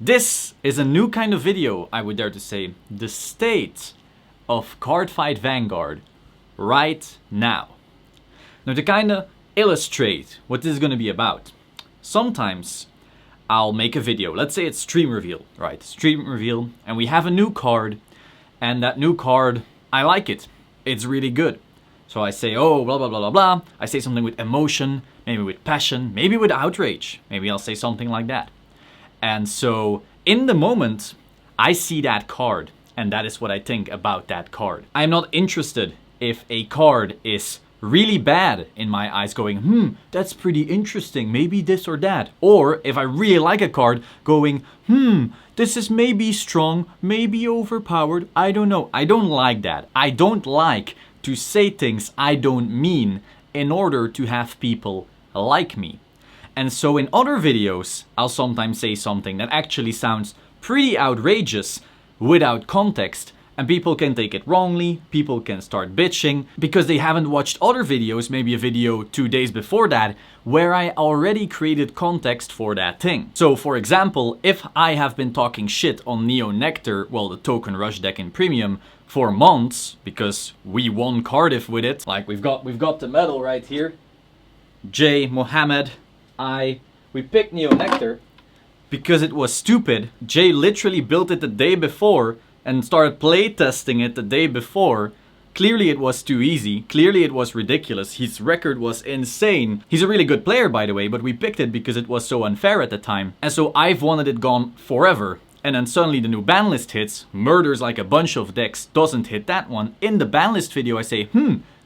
This is a new kind of video, I would dare to say. The state of Cardfight Vanguard right now. Now to kinda illustrate what this is gonna be about. Sometimes I'll make a video, let's say it's stream reveal, right? Stream reveal, and we have a new card, and that new card, I like it. It's really good. So I say, oh, blah, blah, blah, blah, blah. I say something with emotion, maybe with passion, maybe with outrage. Maybe I'll say something like that. And so in the moment, I see that card, and that is what I think about that card. I'm not interested if a card is really bad in my eyes, going, that's pretty interesting, maybe this or that. Or if I really like a card, going, this is maybe strong, maybe overpowered, I don't know. I don't like that. I don't like to say things I don't mean in order to have people like me. And so in other videos, I'll sometimes say something that actually sounds pretty outrageous without context, and people can take it wrongly, people can start bitching, because they haven't watched other videos, maybe a video 2 days before that, where I already created context for that thing. So for example, if I have been talking shit on Neo Nectar, well, the Token Rush deck in Premium, for months, because we won Cardiff with it, like we've got the medal right here, Jay, Mohammed, we picked Neo Nectar because it was stupid. Jay literally built it the day before and started playtesting it the day before. Clearly it was too easy. Clearly it was ridiculous. His record was insane. He's a really good player, by the way, but we picked it because it was so unfair at the time. And so I've wanted it gone forever. And then suddenly the new ban list hits, murders like a bunch of decks, doesn't hit that one. In the ban list video I say,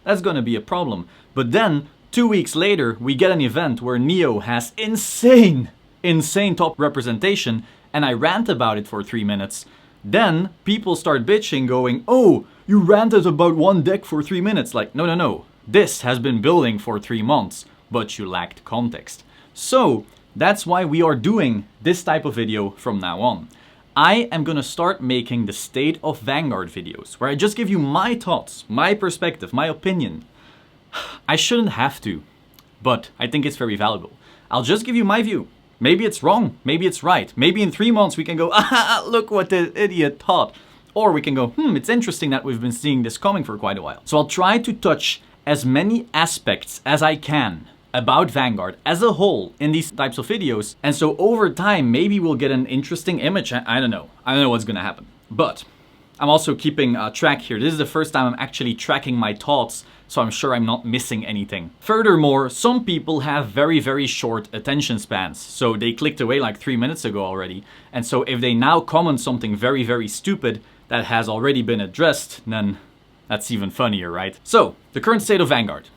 that's gonna be a problem. But then 2 weeks later, we get an event where Neo has insane top representation, and I rant about it for 3 minutes. Then people start bitching, going, oh, you ranted about one deck for 3 minutes. Like, no. This has been building for 3 months, but you lacked context. So that's why we are doing this type of video from now on. I am gonna start making the State of Vanguard videos, where I just give you my thoughts, my perspective, my opinion. I shouldn't have to, but I think it's very valuable. I'll just give you my view. Maybe it's wrong, maybe it's right. Maybe in 3 months we can go, look what the idiot thought. Or we can go, it's interesting that we've been seeing this coming for quite a while. So I'll try to touch as many aspects as I can about Vanguard as a whole in these types of videos. And so over time, maybe we'll get an interesting image. I don't know. I don't know what's gonna happen. But I'm also keeping track here. This is the first time I'm actually tracking my thoughts, so I'm sure I'm not missing anything. Furthermore, some people have very, very short attention spans. So they clicked away like 3 minutes ago already. And so if they now comment something very, very stupid that has already been addressed, then that's even funnier, right? So, the current state of Vanguard.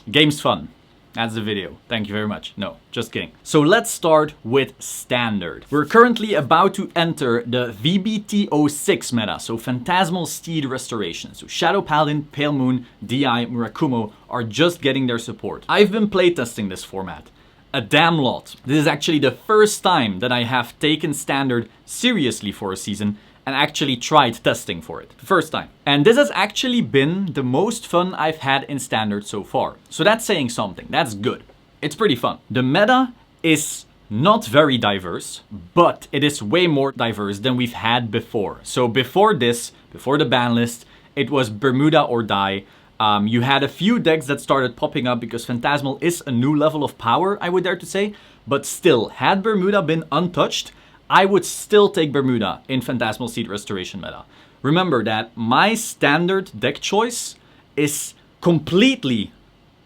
Game's fun. That's the video. Thank you very much. No, just kidding. So let's start with Standard. We're currently about to enter the VBT06 meta, so Phantasmal Steed Restoration. So Shadow Paladin, Pale Moon, DI, Murakumo are just getting their support. I've been playtesting this format a damn lot. This is actually the first time that I have taken Standard seriously for a season and actually tried testing for it. First time. And this has actually been the most fun I've had in Standard so far. So that's saying something. That's good. It's pretty fun. The meta is not very diverse, but it is way more diverse than we've had before. So before this, before the ban list, it was Bermuda or die. You had a few decks that started popping up because Phantasmal is a new level of power, I would dare to say. But still, had Bermuda been untouched, I would still take Bermuda in Phantasmal Steed Restoration meta. Remember that my standard deck choice is completely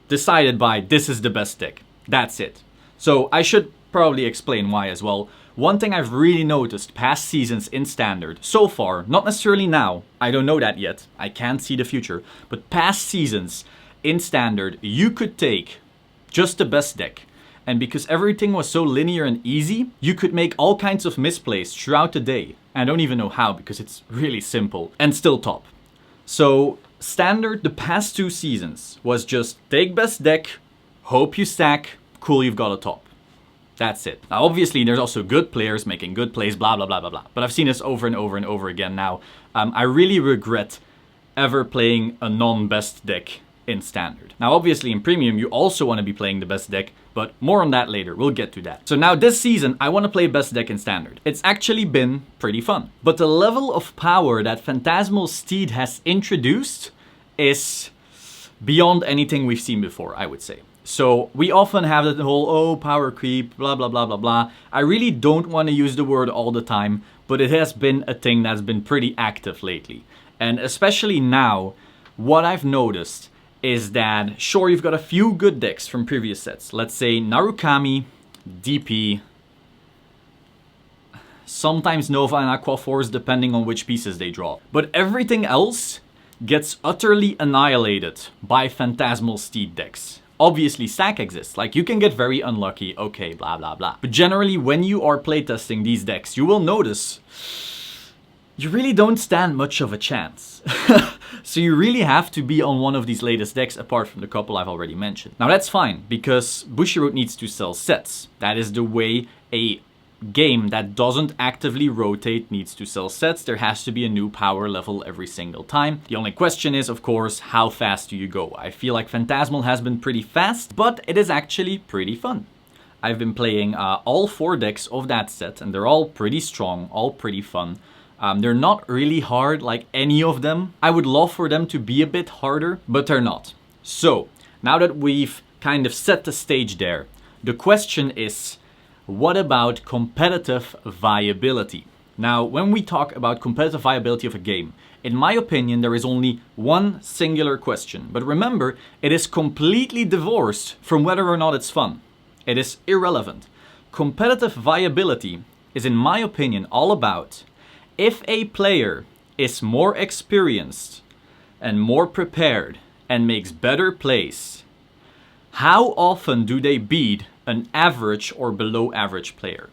decided by this is the best deck. That's it. So I should probably explain why as well. One thing I've really noticed past seasons in Standard, so far, not necessarily now, I don't know that yet, I can't see the future, but past seasons in Standard, you could take just the best deck. And because everything was so linear and easy, you could make all kinds of misplays throughout the day. I don't even know how, because it's really simple and still top. So Standard the past 2 seasons was just take best deck, hope you stack, cool, you've got a top. That's it. Now obviously there's also good players making good plays, blah blah blah blah blah. But I've seen this over and over and over again now. I really regret ever playing a non-best deck in Standard. Now obviously in Premium you also want to be playing the best deck, but more on that later, we'll get to that. So now this season I want to play best deck in Standard. It's actually been pretty fun. But the level of power that Phantasmal Steed has introduced is beyond anything we've seen before, I would say. So we often have the whole, oh, power creep, blah, blah, blah, blah, blah. I really don't want to use the word all the time, but it has been a thing that's been pretty active lately. And especially now, what I've noticed is that, sure, you've got a few good decks from previous sets. Let's say Narukami, DP, sometimes Nova and Aqua Force, depending on which pieces they draw. But everything else gets utterly annihilated by Phantasmal Steed decks. Obviously, stack exists, like you can get very unlucky, okay, blah, blah, blah. But generally, when you are playtesting these decks, you will notice you really don't stand much of a chance. So you really have to be on one of these latest decks, apart from the couple I've already mentioned. Now that's fine, because Bushiroad needs to sell sets. That is the way a game that doesn't actively rotate needs to sell sets. There has to be a new power level every single time. The only question is, of course, how fast do you go? I feel like Phantasmal has been pretty fast, but it is actually pretty fun. I've been playing all 4 decks of that set, and they're all pretty strong, all pretty fun. They're not really hard like any of them. I would love for them to be a bit harder, but they're not. So, now that we've kind of set the stage there, the question is, what about competitive viability? Now, when we talk about competitive viability of a game, in my opinion, there is only one singular question. But remember, it is completely divorced from whether or not it's fun. It is irrelevant. Competitive viability is, in my opinion, all about if a player is more experienced and more prepared and makes better plays, how often do they beat an average or below average player?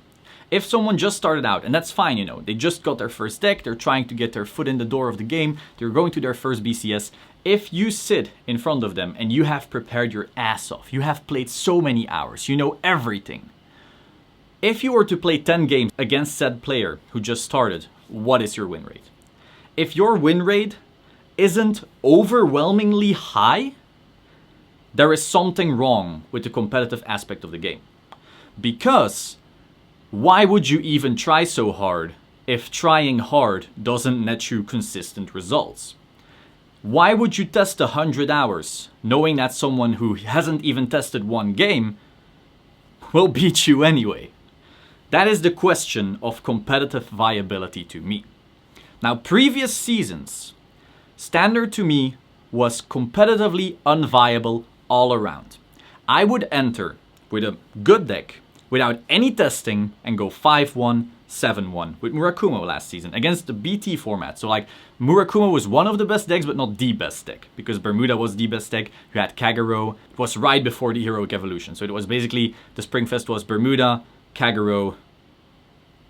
If someone just started out, and that's fine, you know, they just got their first deck, they're trying to get their foot in the door of the game, they're going to their first BCS. If you sit in front of them and you have prepared your ass off, you have played so many hours, you know everything. If you were to play 10 games against said player who just started, what is your win rate? If your win rate isn't overwhelmingly high, there is something wrong with the competitive aspect of the game. Because why would you even try so hard if trying hard doesn't net you consistent results? Why would you test 100 hours knowing that someone who hasn't even tested one game will beat you anyway? That is the question of competitive viability to me. Now, previous seasons, Standard to me was competitively unviable all around. I would enter with a good deck without any testing and go 5-1, 7-1 with Murakumo last season against the BT format. So like Murakumo was one of the best decks, but not the best deck, because Bermuda was the best deck. You had Kagero. It was right before the Heroic Evolution. So it was basically, the Springfest was Bermuda, Kagero,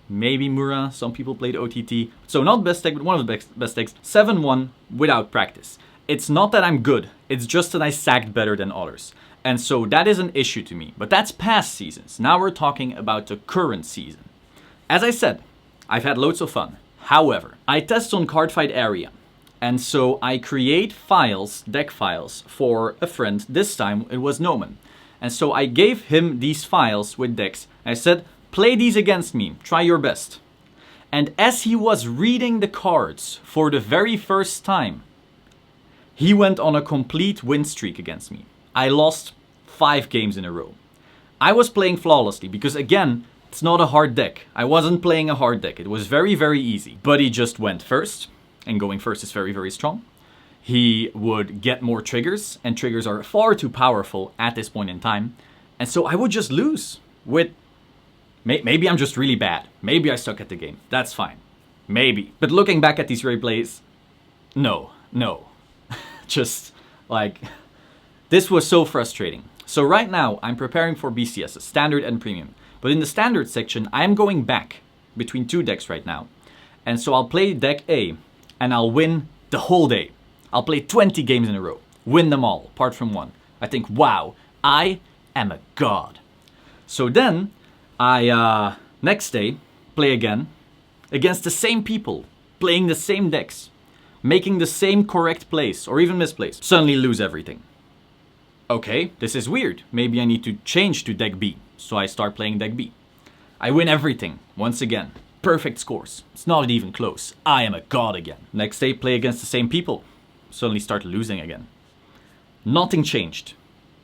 maybe Mura. Some people played OTT. So not best deck, but one of the best decks. 7-1 without practice. It's not that I'm good. It's just that I sacked better than others. And so that is an issue to me. But that's past seasons. Now we're talking about the current season. As I said, I've had loads of fun. However, I test on Cardfight area. And so I create files, deck files, for a friend. This time it was Noman. And so I gave him these files with decks. I said, play these against me. Try your best. And as he was reading the cards for the very first time, he went on a complete win streak against me. I lost 5 games in a row. I was playing flawlessly because, again, it's not a hard deck. I wasn't playing a hard deck. It was very, very easy. But he just went first, and going first is very, very strong. He would get more triggers, and triggers are far too powerful at this point in time. And so I would just lose with... Maybe I'm just really bad. Maybe I suck at the game. That's fine. Maybe. But looking back at these replays, no. Just, like... This was so frustrating. So right now, I'm preparing for BCS, Standard and Premium. But in the Standard section, I'm going back between 2 decks right now. And so I'll play deck A, and I'll win the whole day. I'll play 20 games in a row. Win them all, apart from one. I think, wow, I am a god. So then, I, next day, play again, against the same people, playing the same decks, making the same correct plays, or even misplays. Suddenly lose everything. Okay, this is weird. Maybe I need to change to deck B. So I start playing deck B. I win everything, once again. Perfect scores. It's not even close. I am a god again. Next day, play against the same people. Suddenly start losing again. Nothing changed.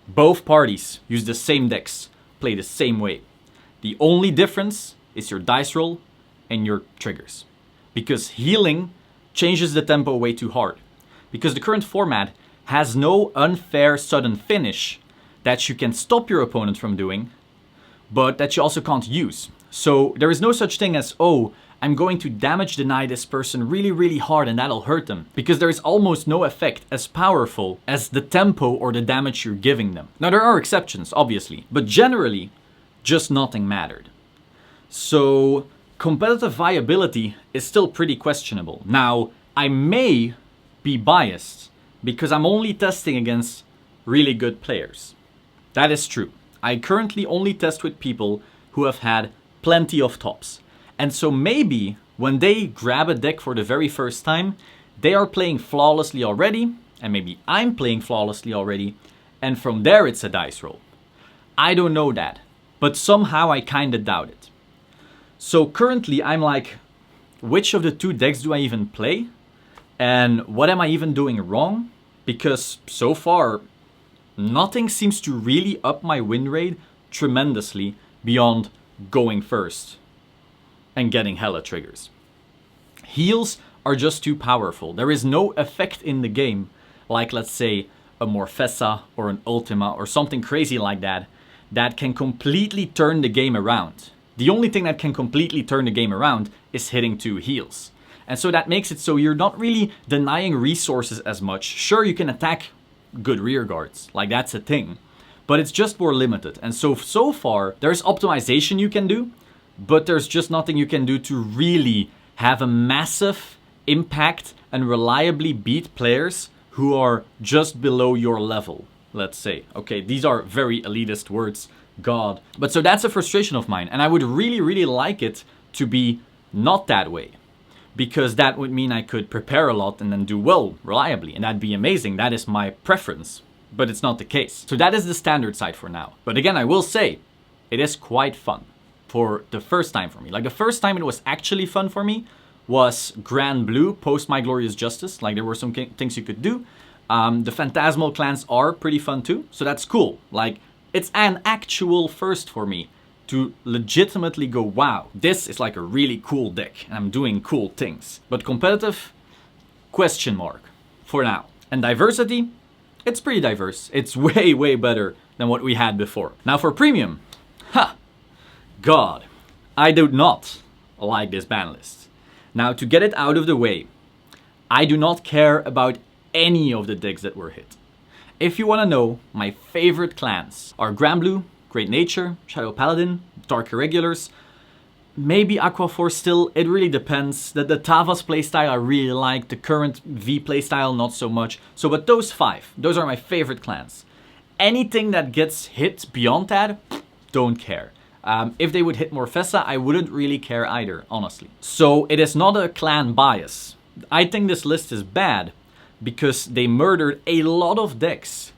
Both parties use the same decks, play the same way. The only difference is your dice roll and your triggers. Because healing changes the tempo way too hard. Because the current format has no unfair sudden finish that you can stop your opponent from doing, but that you also can't use. So there is no such thing as, oh, I'm going to damage deny this person really, really hard and that'll hurt them. Because there is almost no effect as powerful as the tempo or the damage you're giving them. Now there are exceptions, obviously, but generally, just nothing mattered. So competitive viability is still pretty questionable. Now, I may be biased because I'm only testing against really good players. That is true. I currently only test with people who have had plenty of tops. And so maybe when they grab a deck for the very first time, they are playing flawlessly already, and maybe I'm playing flawlessly already, and from there it's a dice roll. I don't know that, but somehow I kinda doubt it. So currently I'm like, which of the two decks do I even play? And what am I even doing wrong? Because so far, nothing seems to really up my win rate tremendously beyond going first and getting hella triggers. Heals are just too powerful. There is no effect in the game, like let's say a Morfessa or an Ultima or something crazy like that, that can completely turn the game around. The only thing that can completely turn the game around is hitting 2 heals. And so that makes it so you're not really denying resources as much. Sure, you can attack good rear guards, like that's a thing, but it's just more limited. And so far, there's optimization you can do, but there's just nothing you can do to really have a massive impact and reliably beat players who are just below your level, let's say. Okay, these are very elitist words, God. But so that's a frustration of mine, and I would really, really like it to be not that way. Because that would mean I could prepare a lot and then do well, reliably, and that'd be amazing. That is my preference, but it's not the case. So that is the standard side for now. But again, I will say, it is quite fun for the first time for me. Like the first time it was actually fun for me was Grand Blue post My Glorious Justice. Like there were some things you could do. The Phantasmal clans are pretty fun too, so that's cool. Like it's an actual first for me to legitimately go, wow, this is like a really cool deck and I'm doing cool things. But competitive, question mark for now. And diversity, it's pretty diverse. It's way, way better than what we had before. Now for premium, God, I do not like this ban list. Now to get it out of the way, I do not care about any of the decks that were hit. If you want to know, my favorite clans are Grand Blue, Great Nature, Shadow Paladin, Dark Irregulars, maybe Aqua Force still, it really depends. The Tavas playstyle I really like, the current V playstyle not so much. So but those 5, those are my favorite clans. Anything that gets hit beyond that, don't care. If they would hit Morfessa, I wouldn't really care either, honestly. So it is not a clan bias. I think this list is bad because they murdered a lot of decks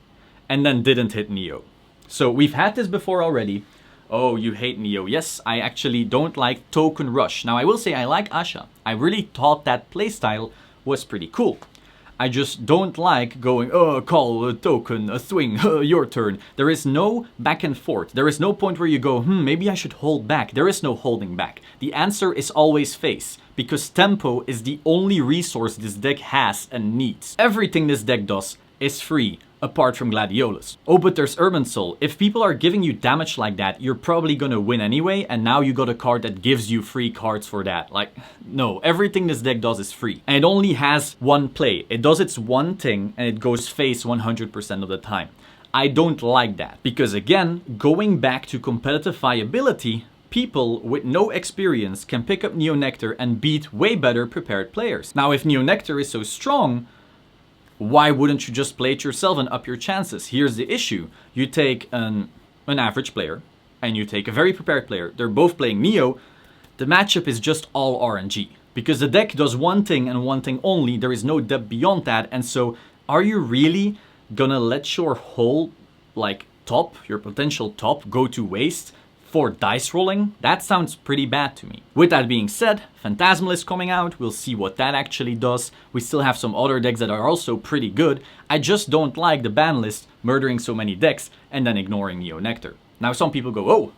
and then didn't hit Neo. So we've had this before already. Oh, you hate Neo. Yes, I actually don't like Token Rush. Now I will say I like Asha. I really thought that playstyle was pretty cool. I just don't like going, call, a token, a swing, your turn. There is no back and forth. There is no point where you go, maybe I should hold back. There is no holding back. The answer is always face, because tempo is the only resource this deck has and needs. Everything this deck does is free, apart from Gladiolus. Oh, but there's Urban Soul. If people are giving you damage like that, you're probably gonna win anyway, and now you got a card that gives you free cards for that. Like, no, everything this deck does is free. And it only has one play. It does its one thing, and it goes face 100% of the time. I don't like that, because again, going back to competitive viability, people with no experience can pick up Neo Nectar and beat way better prepared players. Now, if Neo Nectar is so strong, why wouldn't you just play it yourself and up your chances? Here's the issue. You take an average player and you take a very prepared player. They're both playing Neo. The matchup is just all RNG. Because the deck does one thing and one thing only. There is no depth beyond that. And so are you really gonna let your whole like top, your potential top, go to waste for dice rolling, that sounds pretty bad to me. With that being said, Phantasmal is coming out, we'll see what that actually does. We still have some other decks that are also pretty good. I just don't like the ban list murdering so many decks and then ignoring Neo Nectar. Now some people go, oh,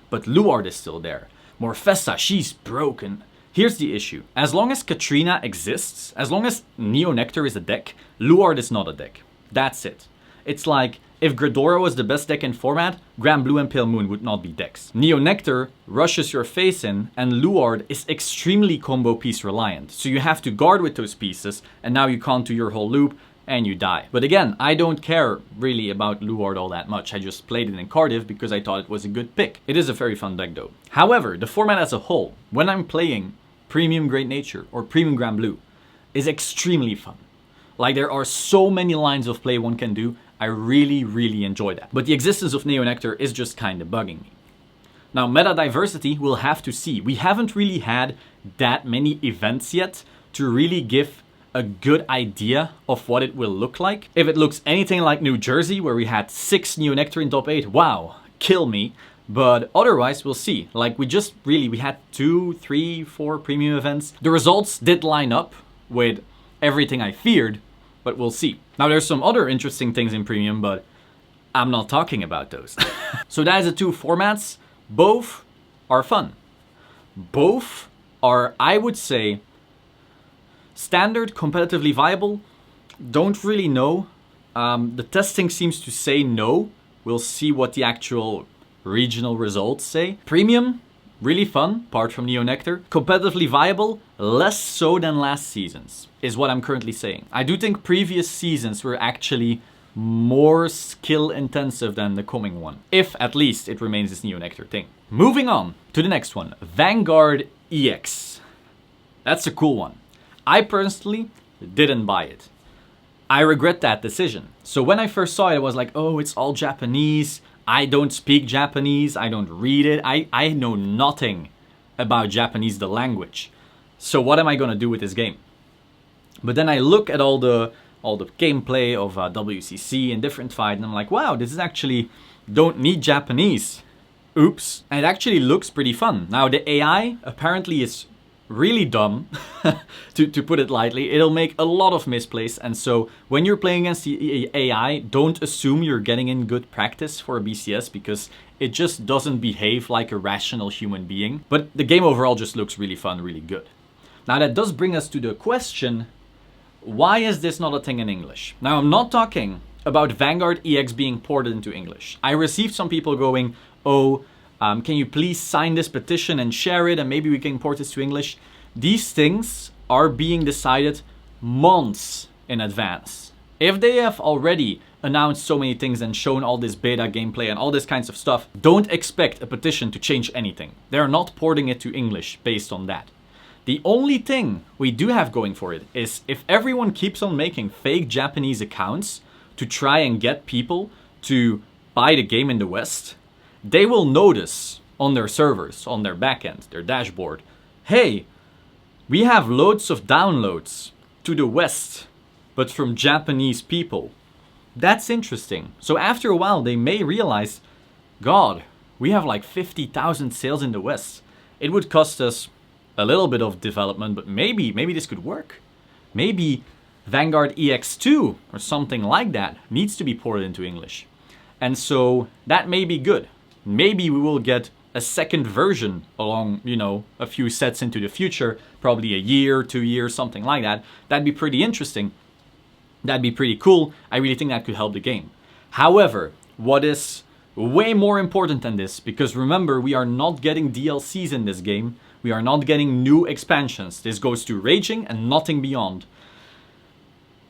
but Luard is still there. Morfessa, she's broken. Here's the issue. As long as Katrina exists, as long as Neo Nectar is a deck, Luard is not a deck. That's it. It's like, if Gridora was the best deck in format, Grand Blue and Pale Moon would not be decks. Neo Nectar rushes your face in, and Luard is extremely combo piece reliant. So you have to guard with those pieces, and now you can't do your whole loop, and you die. But again, I don't care really about Luard all that much. I just played it in Cardiff because I thought it was a good pick. It is a very fun deck though. However, the format as a whole, when I'm playing Premium Great Nature or Premium Grand Blue, is extremely fun. Like, there are so many lines of play one can do. I really enjoy that. But the existence of Neo Nectar is just kind of bugging me. Now, meta diversity, we'll have to see. We haven't really had that many events yet to really give a good idea of what it will look like. If it looks anything like New Jersey, where we had 6 Neo Nectar in top 8, wow, kill me. But otherwise, we'll see. Like, we had 2, 3, 4 premium events. The results did line up with everything I feared, but we'll see. Now, there's some other interesting things in premium, but I'm not talking about those. So that is the 2 formats. Both are fun. Both are, I would say, standard, competitively viable. Don't really know. The testing seems to say no. We'll see what the actual regional results say. Premium, really fun, apart from Neo Nectar. Competitively viable, less so than last season's, is what I'm currently saying. I do think previous seasons were actually more skill intensive than the coming one, if at least it remains this Neo Nectar thing. Moving on to the next one, Vanguard EX. That's a cool one. I personally didn't buy it. I regret that decision. So when I first saw it, I was like, oh, it's all Japanese. I don't speak Japanese. I don't read it. I know nothing about Japanese, the language. So what am I gonna do with this game? But then I look at all the gameplay of WCC and different fight, and I'm like, wow, this is actually don't need Japanese. Oops. And it actually looks pretty fun. Now the AI apparently is really dumb, to put it lightly. It'll make a lot of misplays, and so when you're playing against the AI, don't assume you're getting in good practice for a BCS, because it just doesn't behave like a rational human being. But the game overall just looks really fun, really good. Now that does bring us to the question, why is this not a thing in English? Now I'm not talking about Vanguard EX being ported into English. I received some people going, oh, can you please sign this petition and share it, and maybe we can port this to English? These things are being decided months in advance. If they have already announced so many things and shown all this beta gameplay and all this kinds of stuff, don't expect a petition to change anything. They're not porting it to English based on that. The only thing we do have going for it is if everyone keeps on making fake Japanese accounts to try and get people to buy the game in the West, they will notice on their servers, on their backend, their dashboard, hey, we have loads of downloads to the West, but from Japanese people. That's interesting. So after a while, they may realize, God, we have like 50,000 sales in the West. It would cost us a little bit of development, but maybe this could work. Maybe Vanguard EX2 or something like that needs to be ported into English. And so that may be good. Maybe we will get a second version along, you know, a few sets into the future, probably a year, 2 years, something like that. That'd be pretty interesting. That'd be pretty cool. I really think that could help the game. However, what is way more important than this, because remember, we are not getting DLCs in this game. We are not getting new expansions. This goes to Raging and nothing beyond.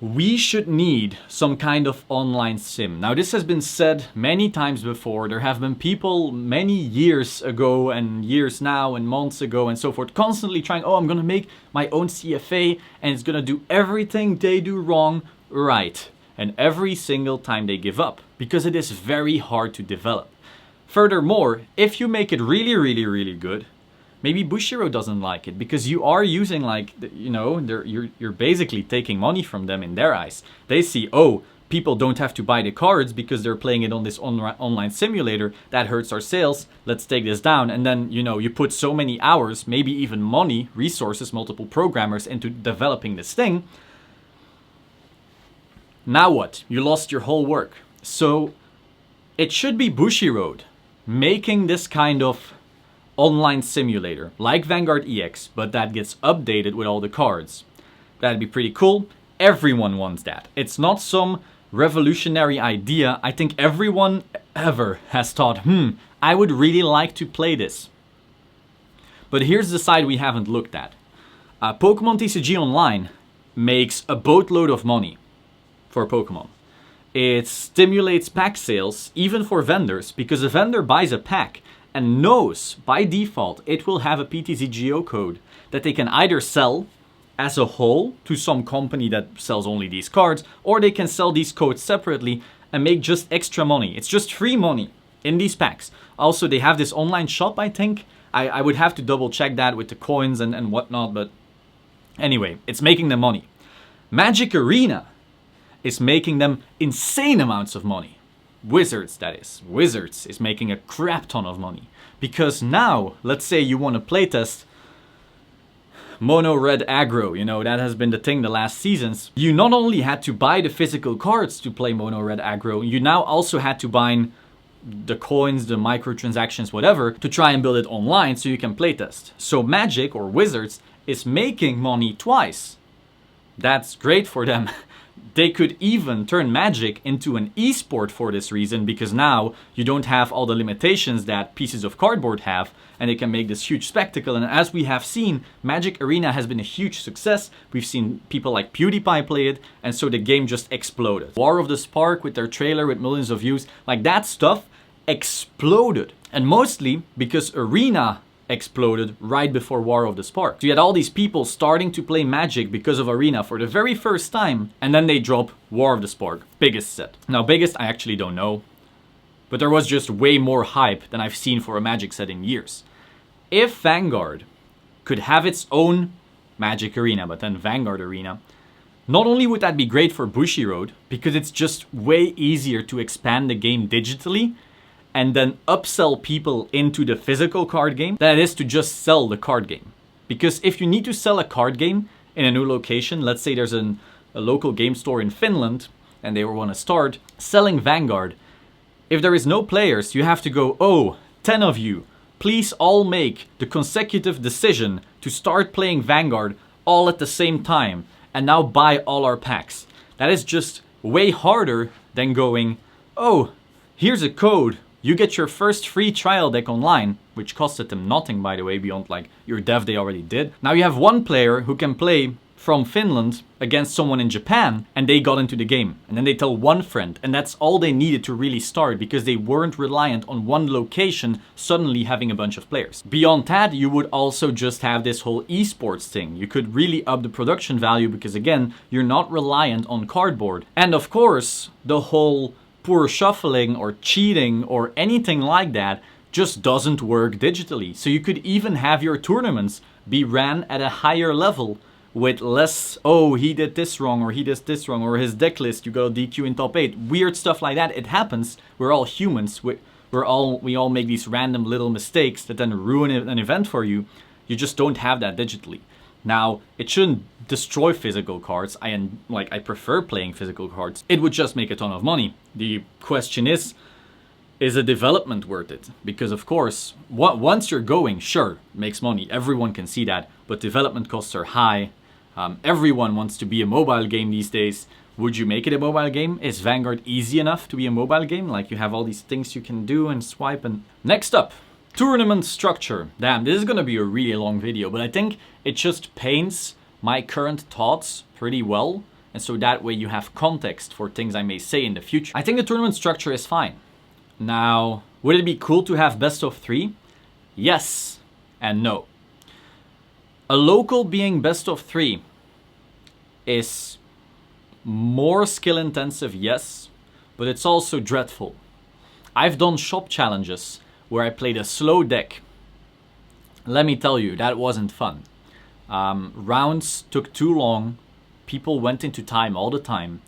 We should need some kind of online sim. Now, this has been said many times before. There have been people many years ago and years now and months ago and so forth constantly trying, oh, I'm gonna make my own CFA and it's gonna do everything they do wrong right. And every single time they give up, because it is very hard to develop. Furthermore, if you make it really good, maybe Bushiroad doesn't like it, because you are using, like, you know, you're basically taking money from them in their eyes. They see, oh, people don't have to buy the cards because they're playing it on this online simulator. That hurts our sales. Let's take this down. And then, you know, you put so many hours, maybe even money, resources, multiple programmers into developing this thing. Now what? You lost your whole work. So it should be Bushiroad making this kind of online simulator like Vanguard EX, but that gets updated with all the cards. That'd be pretty cool. Everyone wants that. It's not some revolutionary idea. I think everyone ever has thought, I would really like to play this. But here's the side we haven't looked at. Pokemon TCG Online makes a boatload of money for Pokemon. It stimulates pack sales, even for vendors, because a vendor buys a pack and knows by default it will have a PTCGO code that they can either sell as a whole to some company that sells only these cards, or they can sell these codes separately and make just extra money. It's just free money in these packs. Also, they have this online shop, I think. I would have to double check that with the coins and whatnot, but anyway, it's making them money. Magic Arena is making them insane amounts of money. Wizards, that is. Wizards is making a crap ton of money. Because now, let's say you want to playtest Mono Red Aggro, you know, that has been the thing the last seasons. You not only had to buy the physical cards to play Mono Red Aggro, you now also had to buy the coins, the microtransactions, whatever, to try and build it online so you can playtest. So Magic, or Wizards, is making money twice. That's great for them. They could even turn Magic into an esport for this reason, because now you don't have all the limitations that pieces of cardboard have, and they can make this huge spectacle. And as we have seen, Magic Arena has been a huge success. We've seen people like PewDiePie play it, and so the game just exploded. War of the Spark with their trailer with millions of views, like that stuff exploded. And mostly because Arena exploded right before War of the Spark. So you had all these people starting to play Magic because of Arena for the very first time, and then they drop War of the Spark, biggest set. Now biggest, I actually don't know, but there was just way more hype than I've seen for a Magic set in years. If Vanguard could have its own Magic Arena, but then Vanguard Arena, not only would that be great for Bushiroad, because it's just way easier to expand the game digitally and then upsell people into the physical card game than it is to just sell the card game. Because if you need to sell a card game in a new location, let's say there's a local game store in Finland and they want to start selling Vanguard, if there is no players, you have to go, oh, 10 of you, please all make the consecutive decision to start playing Vanguard all at the same time and now buy all our packs. That is just way harder than going, oh, here's a code. You get your first free trial deck online, which costed them nothing, by the way, beyond like your dev they already did. Now you have one player who can play from Finland against someone in Japan, and they got into the game. And then they tell one friend, and that's all they needed to really start, because they weren't reliant on one location suddenly having a bunch of players. Beyond that, you would also just have this whole esports thing. You could really up the production value, because again, you're not reliant on cardboard. And of course, the whole poor shuffling or cheating or anything like that just doesn't work digitally. So you could even have your tournaments be ran at a higher level with less, oh, he did this wrong, or he did this wrong, or his deck list, you got a DQ in top 8. Weird stuff like that. It happens. We're all humans. We all make these random little mistakes that then ruin an event for you. You just don't have that digitally. Now, it shouldn't destroy physical cards. I prefer playing physical cards. It would just make a ton of money. The question is a development worth it? Because of course, once you're going, sure, makes money. Everyone can see that. But development costs are high. Everyone wants to be a mobile game these days. Would you make it a mobile game? Is Vanguard easy enough to be a mobile game? Like, you have all these things you can do and swipe and... Next up, tournament structure. Damn, this is gonna be a really long video, but I think it just paints my current thoughts pretty well. And so that way you have context for things I may say in the future. I think the tournament structure is fine. Now, would it be cool to have best of 3? Yes and no. A local being best of 3 is more skill intensive, yes, but it's also dreadful. I've done shop challenges where I played a slow deck. Let me tell you, that wasn't fun. Rounds took too long. People went into time all the time.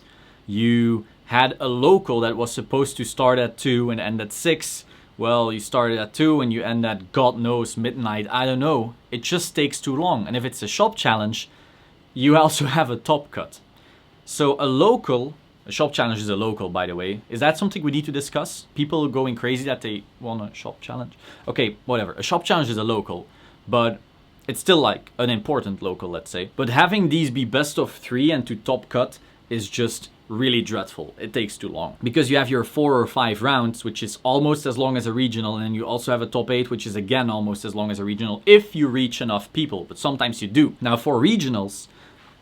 You had a local that was supposed to start at 2 and end at 6. Well, you started at 2 and you end at God knows midnight. I don't know. It just takes too long. And if it's a shop challenge, you also have a top cut. So a shop challenge is a local, by the way. Is that something we need to discuss? People going crazy that they want a shop challenge? Okay, whatever. A shop challenge is a local, but it's still like an important local, let's say. But having these be best of 3 and to top cut is just really dreadful. It takes too long. Because you have your 4 or 5 rounds, which is almost as long as a regional, and then you also have a top 8, which is again almost as long as a regional, if you reach enough people, but sometimes you do. Now for regionals,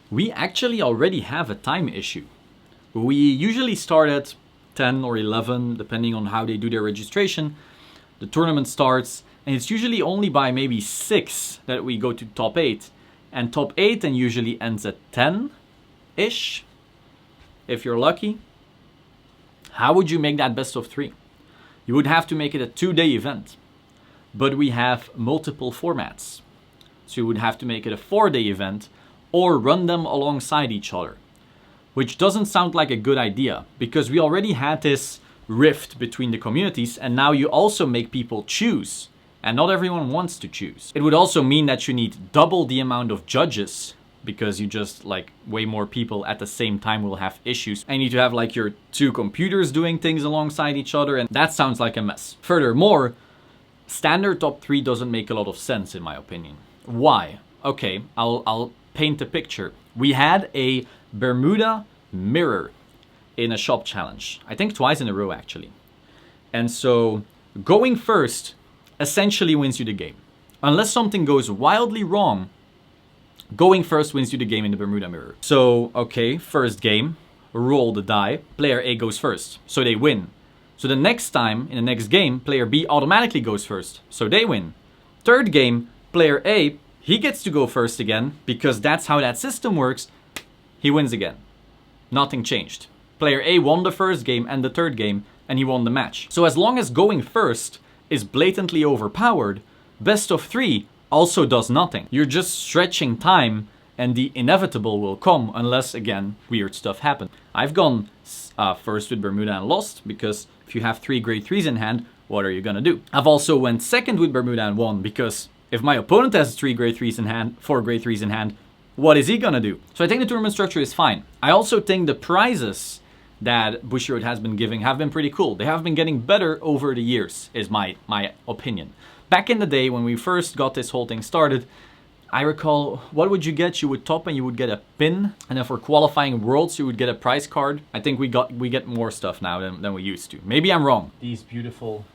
we actually already have a time issue. We usually start at 10 or 11, depending on how they do their registration. The tournament starts, and it's usually only by maybe 6 that we go to top 8. And top 8 then usually ends at 10-ish, if you're lucky. How would you make that best of 3? You would have to make it a 2-day event. But we have multiple formats. So you would have to make it a 4-day event or run them alongside each other. Which doesn't sound like a good idea, because we already had this rift between the communities, and now you also make people choose, and not everyone wants to choose. It would also mean that you need double the amount of judges, because you just like way more people at the same time will have issues. And you need to have like your 2 computers doing things alongside each other, and that sounds like a mess. Furthermore, standard top 3 doesn't make a lot of sense in my opinion. Why? Okay, I'll paint a picture. We had a Bermuda mirror in a shop challenge. I think twice in a row actually. And so going first essentially wins you the game. Unless something goes wildly wrong, going first wins you the game in the Bermuda mirror. So, okay, first game, roll the die, player A goes first, so they win. So the next time, in the next game, player B automatically goes first, so they win. Third game, player A, he gets to go first again, because that's how that system works. He wins again. Nothing changed. Player A won the first game and the third game, and he won the match. So as long as going first is blatantly overpowered, best of 3 also does nothing. You're just stretching time, and the inevitable will come unless, again, weird stuff happens. I've gone first with Bermuda and lost, because if you have 3 grade 3s in hand, what are you gonna do? I've also went second with Bermuda and won, because if my opponent has 3 grade 3s in hand, 4 grade 3s in hand, what is he gonna do? So I think the tournament structure is fine. I also think the prizes that Bushiroad has been giving have been pretty cool. They have been getting better over the years, is my opinion. Back in the day when we first got this whole thing started, I recall, what would you get? You would top and you would get a pin, and then for qualifying worlds you would get a prize card. I think we get more stuff now than we used to. Maybe I'm wrong. These beautiful...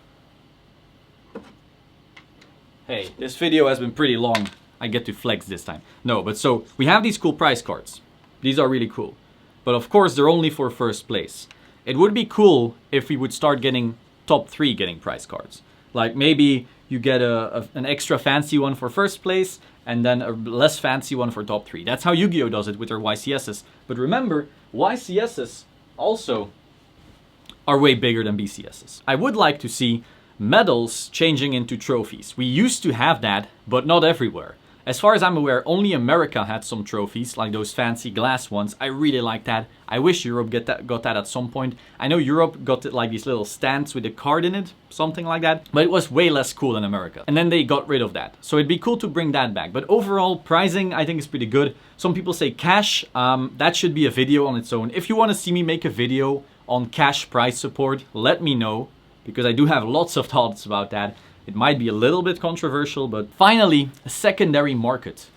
Hey, this video has been pretty long. I get to flex this time. No, but so we have these cool prize cards. These are really cool. But of course they're only for first place. It would be cool if we would start getting top 3 getting prize cards. Like maybe you get an extra fancy one for first place and then a less fancy one for top 3. That's how Yu-Gi-Oh does it with their YCSs. But remember, YCSs also are way bigger than BCSs. I would like to see medals changing into trophies. We used to have that, but not everywhere. As far as I'm aware, only America had some trophies, like those fancy glass ones. I really like that. I wish Europe got that at some point. I know Europe got like these little stands with a card in it, something like that. But it was way less cool than America. And then they got rid of that. So it'd be cool to bring that back. But overall, pricing I think is pretty good. Some people say cash. That should be a video on its own. If you want to see me make a video on cash prize support, let me know. Because I do have lots of thoughts about that. It might be a little bit controversial, but finally, a secondary market.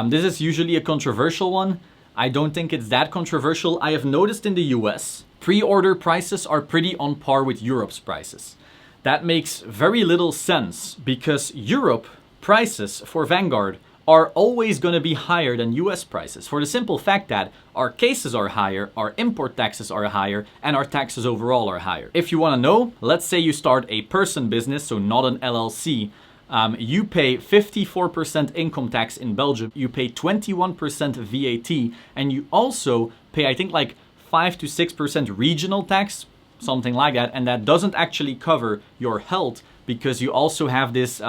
This is usually a controversial one. I don't think it's that controversial. I have noticed in the US, pre-order prices are pretty on par with Europe's prices. That makes very little sense because Europe prices for Vanguard are always going to be higher than US prices for the simple fact that our cases are higher, our import taxes are higher, and our taxes overall are higher. If you want to know, let's say you start a person business, so not an LLC, you pay 54% income tax in Belgium, you pay 21% VAT, and you also pay, I think, like 5 to 6% regional tax. something like that, and that doesn't actually cover your health because you also have this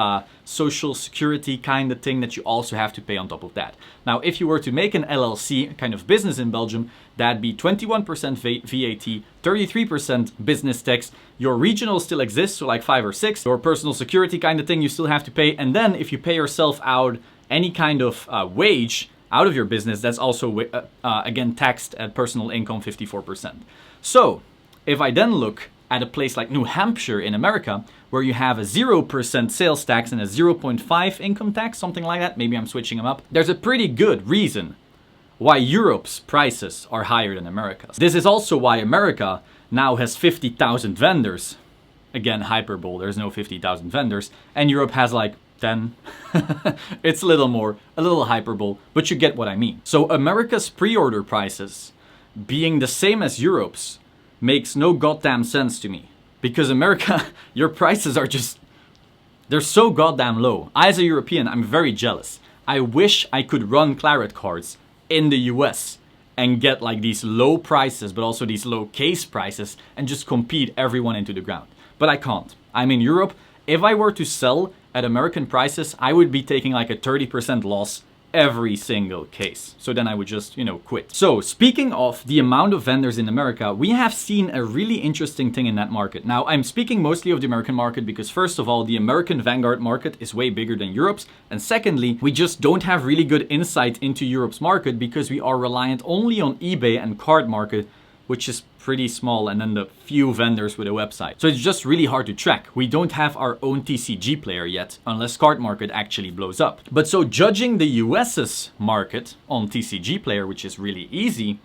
social security kind of thing that you also have to pay on top of that. Now, if you were to make an LLC kind of business in Belgium, that'd be 21% VAT, 33% business tax. Your regional still exists, so like 5 or 6. Your personal security kind of thing you still have to pay. And then if you pay yourself out any kind of wage out of your business, that's also again taxed at personal income 54%. So if I then look at a place like New Hampshire in America, where you have a 0% sales tax and a 0.5 income tax, something like that, maybe I'm switching them up, there's a pretty good reason why Europe's prices are higher than America's. This is also why America now has 50,000 vendors. Again, hyperbole, there's no 50,000 vendors, and Europe has like 10. It's a little more, a little hyperbole, but you get what I mean. So America's pre-order prices being the same as Europe's makes no goddamn sense to me. Because America, your prices are just, they're so goddamn low. As a European, I'm very jealous. I wish I could run Claret cards in the US and get like these low prices, but also these low case prices, and just compete everyone into the ground. But I can't. I'm in Europe. If I were to sell at American prices, I would be taking like a 30% loss every single case. So then I would just, quit. So speaking of the amount of vendors in America, we have seen a really interesting thing in that market. Now, I'm speaking mostly of the American market because first of all, the American Vanguard market is way bigger than Europe's. And secondly, we just don't have really good insight into Europe's market because we are reliant only on eBay and card market, which is pretty small, and then the few vendors with a website. So it's just really hard to track. We don't have our own TCG player yet, unless card market actually blows up. But so judging the US's market on TCG player, which is really easy,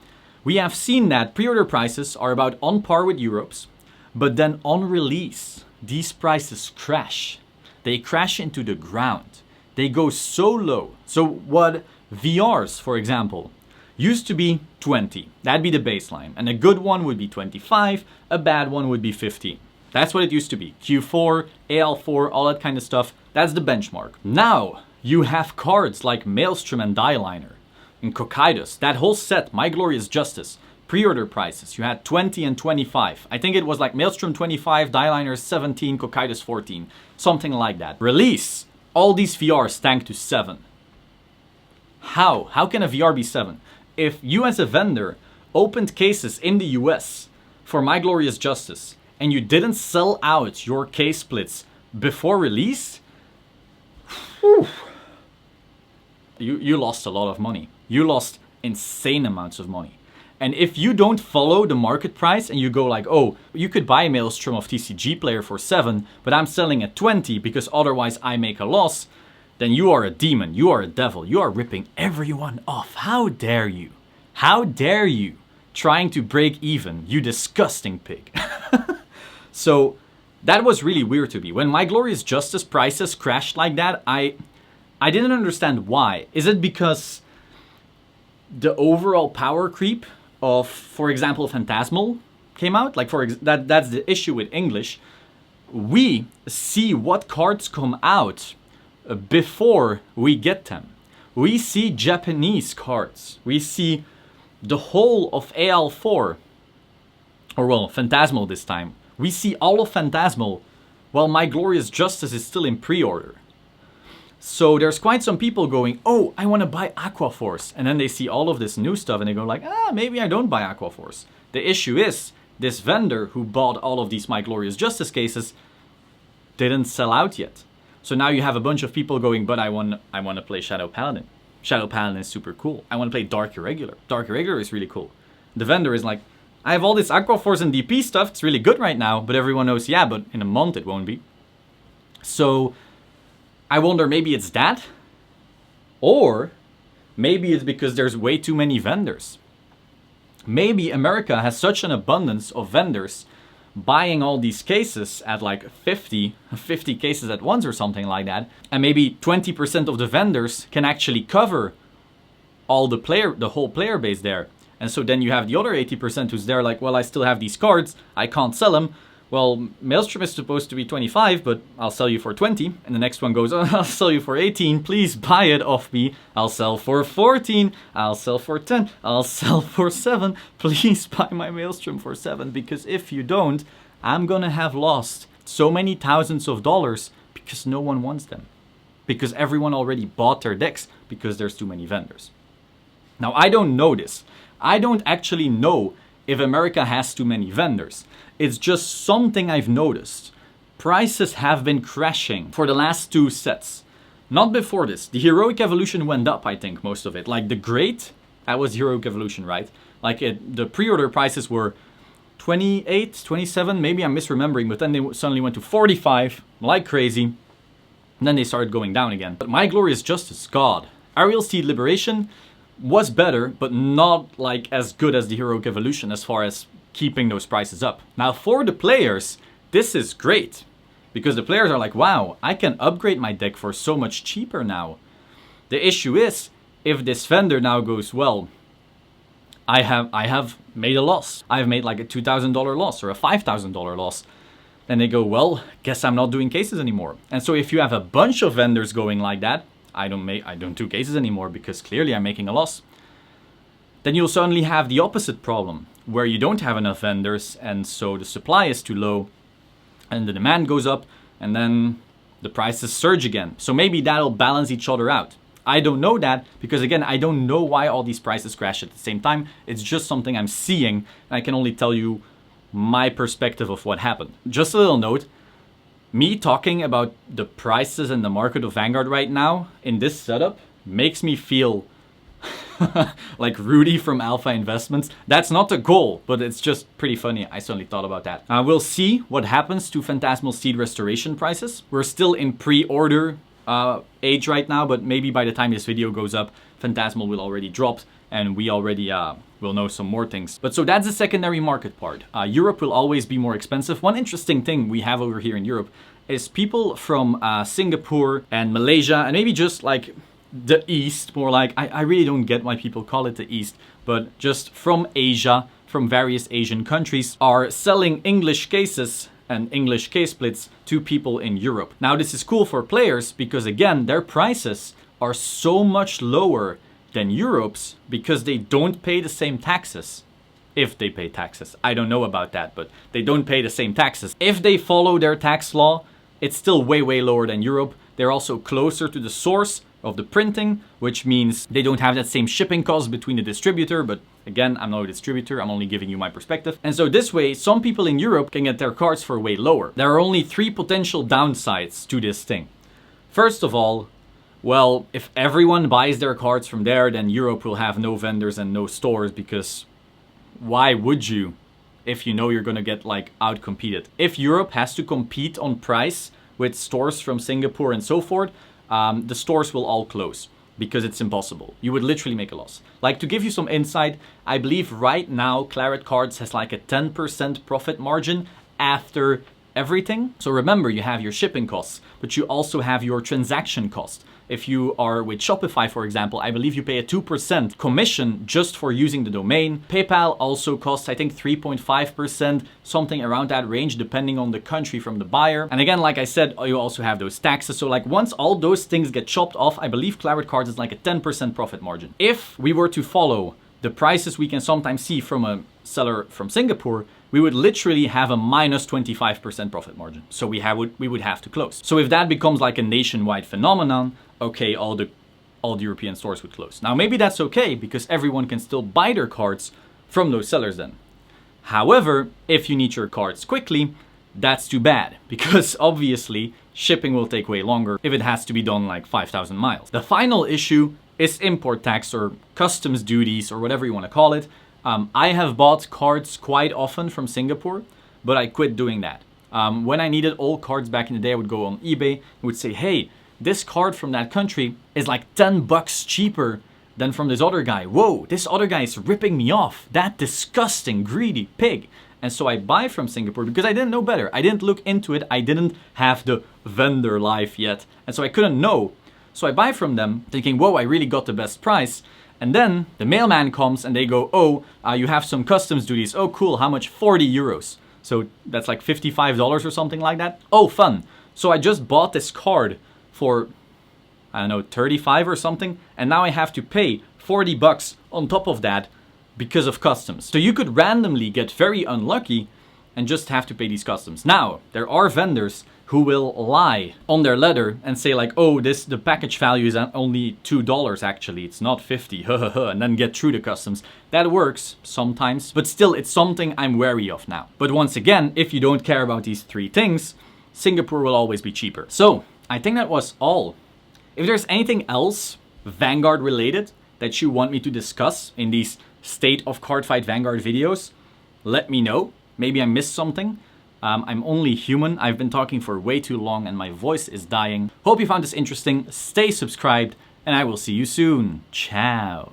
we have seen that pre-order prices are about on par with Europe's, but then on release, these prices crash. They crash into the ground. They go so low. So what VRs, for example, used to be 20. That'd be the baseline. And a good one would be 25. A bad one would be 15. That's what it used to be. Q4, AL4, all that kind of stuff. That's the benchmark. Now you have cards like Maelstrom and Dieliner and Cocytus. That whole set, My Glorious Justice, pre-order prices. You had 20 and 25. I think it was like Maelstrom 25, Dieliner 17, Cocytus 14. Something like that. Release. All these VRs tank to 7. How? How can a VR be 7? If you as a vendor opened cases in the US for My Glorious Justice and you didn't sell out your case splits before release, you lost a lot of money. You lost insane amounts of money. And if you don't follow the market price and you go like, oh, you could buy a Maelstrom of TCG player for 7, but I'm selling at 20 because otherwise I make a loss, then you are a demon, you are a devil, you are ripping everyone off. How dare you? How dare you trying to break even, you disgusting pig. So that was really weird to me. When My Glorious Justice prices crashed like that, I didn't understand why. Is it because the overall power creep of, for example, Phantasmal came out? Like that's the issue with English. We see what cards come out before we get them. We see Japanese cards. We see the whole of AL4, or well, Phantasmal this time. We see all of Phantasmal while My Glorious Justice is still in pre-order. So there's quite some people going, oh, I want to buy Aquaforce. And then they see all of this new stuff and they go like, maybe I don't buy Aquaforce. The issue is, this vendor who bought all of these My Glorious Justice cases didn't sell out yet. So now you have a bunch of people going, but I want to play Shadow Paladin. Shadow Paladin is super cool. I want to play Dark Irregular. Dark Irregular is really cool. The vendor is like, I have all this Aquaforce and DP stuff. It's really good right now. But everyone knows, yeah, but in a month it won't be. So I wonder, maybe it's that? Or maybe it's because there's way too many vendors. Maybe America has such an abundance of vendors buying all these cases at like 50 cases at once or something like that. And maybe 20% of the vendors can actually cover all the whole player base there. And so then you have the other 80% who's there like, well, I still have these cards, I can't sell them, well, Maelstrom is supposed to be 25, but I'll sell you for 20. And the next one goes, oh, I'll sell you for 18. Please buy it off me. I'll sell for 14. I'll sell for 10. I'll sell for 7. Please buy my Maelstrom for 7. Because if you don't, I'm gonna have lost so many thousands of dollars because no one wants them. Because everyone already bought their decks because there's too many vendors. Now, I don't know this. I don't actually know if America has too many vendors. It's just something I've noticed. Prices have been crashing for the last 2 sets. Not before this. The Heroic Evolution went up, I think, most of it. Like the Great, that was Heroic Evolution, right? Like the pre-order prices were 28, 27, maybe I'm misremembering, but then they suddenly went to 45, like crazy. And then they started going down again. But My Glorious Justice, God. Ariel Steed Liberation was better, but not like as good as the Heroic Evolution as far as keeping those prices up. Now for the players, this is great. Because the players are like, wow, I can upgrade my deck for so much cheaper now. The issue is, if this vendor now goes, well, I have made a loss. I've made like a $2,000 loss or a $5,000 loss. Then they go, well, guess I'm not doing cases anymore. And so if you have a bunch of vendors going like that, I don't do cases anymore because clearly I'm making a loss. Then you'll suddenly have the opposite problem where you don't have enough vendors and so the supply is too low and the demand goes up and then the prices surge again. So maybe that'll balance each other out. I don't know that because again, I don't know why all these prices crash at the same time. It's just something I'm seeing and I can only tell you my perspective of what happened. Just a little note, me talking about the prices and the market of Vanguard right now in this setup makes me feel like Rudy from Alpha Investments. That's not the goal, but it's just pretty funny. I suddenly thought about that. We'll see what happens to Phantasmal Steed Restoration prices. We're still in pre-order age right now, but maybe by the time this video goes up, Phantasmal will already drop and we already will know some more things. But so that's the secondary market part. Europe will always be more expensive. One interesting thing we have over here in Europe is people from Singapore and Malaysia and maybe just like the East, more like, I really don't get why people call it the East, but just from Asia, from various Asian countries, are selling English cases and English case splits to people in Europe. Now this is cool for players because again, their prices are so much lower than Europe's because they don't pay the same taxes. If they pay taxes. I don't know about that, but they don't pay the same taxes. If they follow their tax law, it's still way, way lower than Europe. They're also closer to the source of the printing, which means they don't have that same shipping cost between the distributor, but again, I'm not a distributor, I'm only giving you my perspective. And so this way, some people in Europe can get their cards for way lower. There are only 3 potential downsides to this thing. First of all, well, if everyone buys their cards from there, then Europe will have no vendors and no stores because why would you if you know you're gonna get like out-competed? If Europe has to compete on price with stores from Singapore and so forth, the stores will all close because it's impossible. You would literally make a loss. Like to give you some insight, I believe right now Claret Cards has like a 10% profit margin after everything. So remember, you have your shipping costs, but you also have your transaction cost. If you are with Shopify, for example, I believe you pay a 2% commission just for using the domain. PayPal also costs, I think, 3.5%, something around that range, depending on the country from the buyer. And again, like I said, you also have those taxes. So like once all those things get chopped off, I believe Claret Cards is like a 10% profit margin. If we were to follow the prices we can sometimes see from a seller from Singapore, we would literally have a minus 25% profit margin. So we would have to close. So if that becomes like a nationwide phenomenon, okay, all the European stores would close. Now maybe that's okay because everyone can still buy their cards from those sellers then. However, if you need your cards quickly, that's too bad because obviously shipping will take way longer if it has to be done like 5,000 miles. The final issue is import tax or customs duties or whatever you want to call it. I have bought cards quite often from Singapore, but I quit doing that. When I needed old cards back in the day, I would go on eBay and would say, hey, this card from that country is like $10 cheaper than from this other guy. Whoa, this other guy is ripping me off. That disgusting, greedy pig. And so I buy from Singapore because I didn't know better. I didn't look into it. I didn't have the vendor life yet. And so I couldn't know. So I buy from them thinking, whoa, I really got the best price. And then the mailman comes and they go, oh, you have some customs duties. Oh, cool. How much? 40 euros. So that's like $55 or something like that. Oh, fun. So I just bought this card for, I don't know, 35 or something. And now I have to pay 40 bucks on top of that because of customs. So you could randomly get very unlucky and just have to pay these customs. Now, there are vendors who will lie on their letter and say like, oh, the package value is only $2 actually, it's not 50, and then get through the customs. That works sometimes, but still it's something I'm wary of now. But once again, if you don't care about these three things, Singapore will always be cheaper. So, I think that was all. If there's anything else Vanguard related that you want me to discuss in these State of Cardfight Vanguard videos, let me know. Maybe I missed something. I'm only human. I've been talking for way too long and my voice is dying. Hope you found this interesting. Stay subscribed and I will see you soon. Ciao.